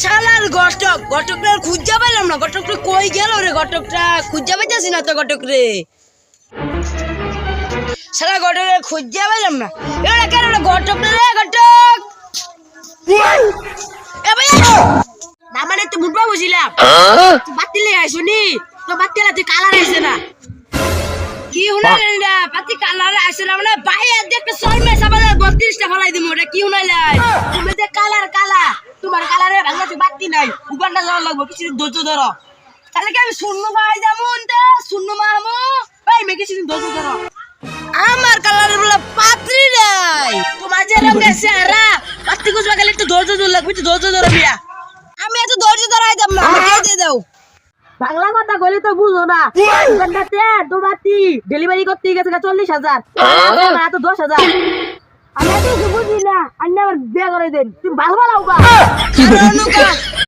শালার ঘটকটা খুঁজা পাইলাম না। ঘটকটা কই গেল রে? ঘটকটা খুঁজা পাইতেছি না তো ঘটক রে। শালা ঘটকটা খুঁজা পাইলাম না। এরা কেন রে ঘটকটা রে? ঘটক এ ভাই না মানে তো মুটবা বুঝিলাম বাতি লে শুনি তো বাতি তুই কালার আইছে না কি হুনাইলেন রে? বাতি কালার আইছে না মানে বাইরে দেখতে সরমে সাবালে 32টা ফলাই দিমু রে। কি হুনাইলাই তুমি যে কালার তোমার কালারে ভাঙা তুই বাতি নাই উগান্ডা যাওয়া লাগবে কিছু ধৈর্য ধরো। তাহলে কি আমি শূন্য ভাই যেমন শূন্য মামু ভাই মে কিছু ধৈর্য ধরো। আমার কালারে বলে পাত্রী নাই তোমার যে রঙের চেহারা বাতি কুচবা গেলে একটু ধৈর্য ধর লাগবে। একটু ধৈর্য ধরো মিয়া। আমি এত ধৈর্য ধরাই দাম না আমাকে দিয়ে দাও। বাংলা কথা কইলে তো বুঝো না। উগান্ডাতে তোমাতি ডেলিভারি করতে গেছে 40,000 না তো 10,000। আমি এত বুঝি না। আন্না আমার বিয়ে করে দেন তুমি ভালো ভালো